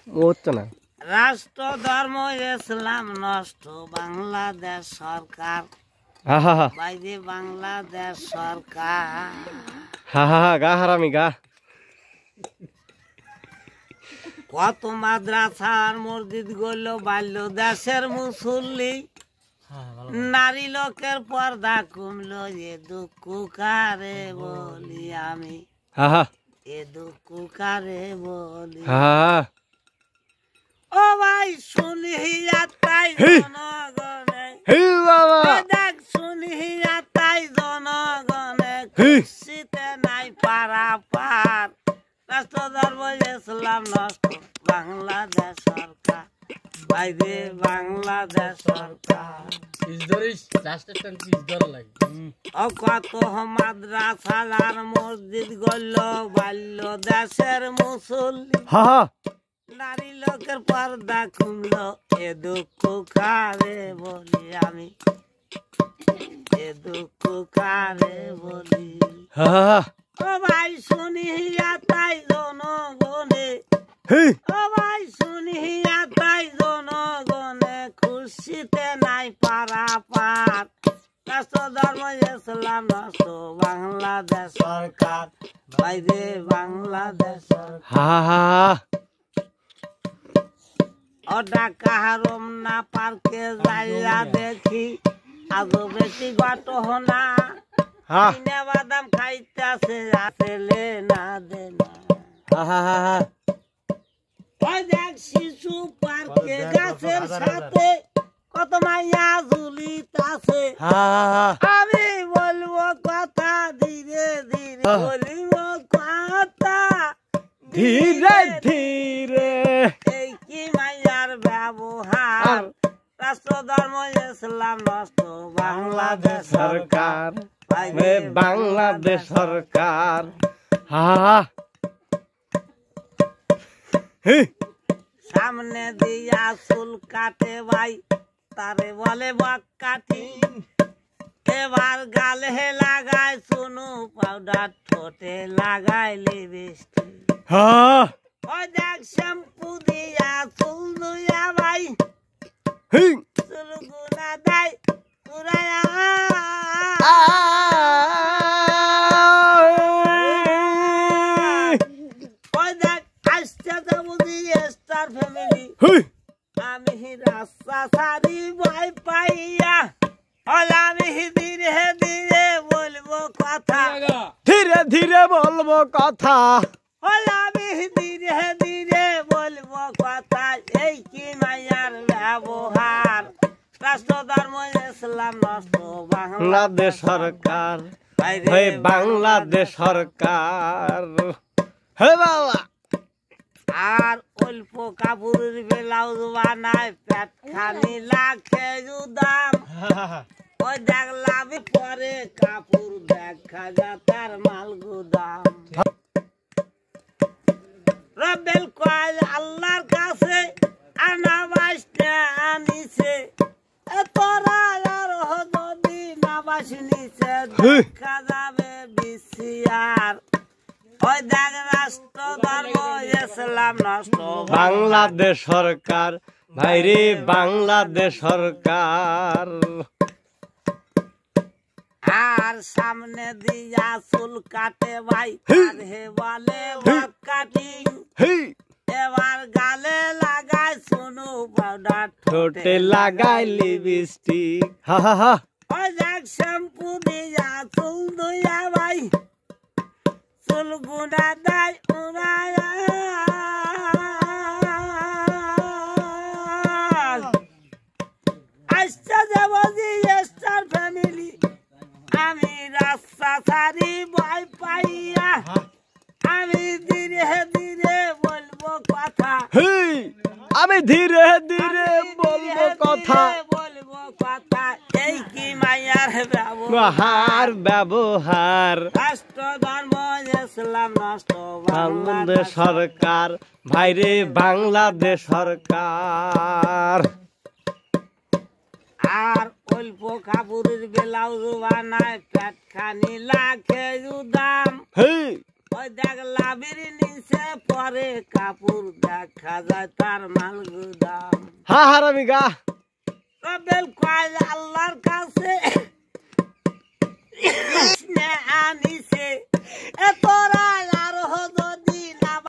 হচ্ছে না। রাষ্ট্র ধর্ম ইসলাম নষ্ট বাংলাদেশ সরকার, হা হা হা বাইরে বাংলাদেশ সরকার। হা হা হা গা হারামি গা। কত মাদ্রাসার মসজিদ গড়ল বাল্য দেশের মুসল্লি, নারী লোকের পর্দা কমলো, এ দুঃখ কারে বলি আমি, হা হা এ দুঃখ কারে বলি। হা ও ভাই শুনিয়া তাই জনগণে, হে বাবা দেখ শুনিয়া তাই জনগণে, খুশিতে নাই পারা পার। রাষ্ট্র ধর্ম ইসলাম নষ্ট বাংলাদেশ সরকার, বাইরে বাংলাদেশ সরকার। কত মাদ্রাসা আর মসজিদ গড়ল বাল্য দেশের মুসল্লি, নারী লোকের পর্দা কমলো, এ দুঃখ কারে বলি আমি, এ দুঃখ কারে বলি। ও ভাই শুনিয়া তাই জনগণে, ও ভাই শুনিয়া তাই জনগণে, খুশিতে নাই পারা পার। রাষ্ট্র ধর্ম ইসলাম নষ্ট বাংলাদেশ সরকার, বাইরে বাংলাদেশ সরকার। ও ঢাকা রমনা পার্কে যাইয়া দেখি আজও বেশি ঘটনা, কিনে বাদাম খাইতেছে আসলে না দেনা। ওই দেখ শিশু পার্কে গাছের সাথে কত মাইয়া ঝুলিতাছে, আমি বলবো কথা ধীরে ধীরে, বলিব কথা ধীরে ধীরে। এই কি মাইয়ার ব্যবহার, রাষ্ট্র ধর্ম ইসলাম নষ্ট বাংলাদেশ সরকার, বাংলাদেশ সরকার। সামনে দিয়া চুল কাটে ভাই, তারে বলে বক কাটি, এবার গালে লাগায় চুনু পাউডার, ঠোঁটে লাগায় লিপস্টিক। ওই দেখ শ্যাম্পু দিয়া চুল ধুইয়া ভাই, চুল গুনা দেয় উড়াইয়া। ওই দেখ আসতে যাবো স্টার ফ্যামিলি, আমি রাস্তা সারি ভয় পাইয়া, আমি ধীরে ধীরে বলবো কথা, ধীরে ধীরে বলবো কথা, আমি ধীরে ধীরে বলবো কথা। এই কি মায়ার ব্যবহার, রাষ্ট্র ধর্ম ইসলাম নষ্ট বাংলাদেশ সরকার, বাংলাদেশ সরকার। হে বাবা আর অল্প কাপড়ের ব্লাউজ বানায়, পেট খানি লাখে দাম। ওই দেখলাম পরে কাপড় দেখা যা তার মাল গুদাম। রবেল কয় আল্লাহর কাছে আনা বাসটা আনিছে, তোরা আর যদি না বাস নিচে দেখা যাবে বিসিয়ার। ওই দেখ রাষ্ট্র ধর্ম ইসলাম নষ্ট বাংলাদেশ সরকার, ভাইরে বাংলাদেশ সরকার। আর সামনে দিয়া চুল কাটে ভাই, হে বলে বক কাটি, এবার গালে লাগায় চুনু পাউডার, ঠোঁটে লাগায় লিপস্টিক। ওই দেখ শ্যাম্পু দিয়া চুল ধুইয়া ভাই, চুল গুনা দেয় উড়াইয়া। আসতে যাবো স্টার ফ্যামিলি, আমি রাস্তা সারি ভয় পাইয়া, আমি ধীরে ধীরে বলবো কথা, আমি ধীরে ধীরে বলবো কথা, বলবো কথা। এই কি মায়ার ব্যবহার ব্যবহার, রাষ্ট্র ধর্ম ইসলাম নষ্ট বাংলাদেশ সরকার, ভাইরে বাংলাদেশ সরকার। আর অল্প কাপড়ের ব্লাউজ বানায়, পেট খানি লাখে দাম। ওই দেখ লাবির নিচে পরে কাপড় দেখা যায় তার মাল গুদাম হারামি গা রবেল কয় আল্লাহর কাছে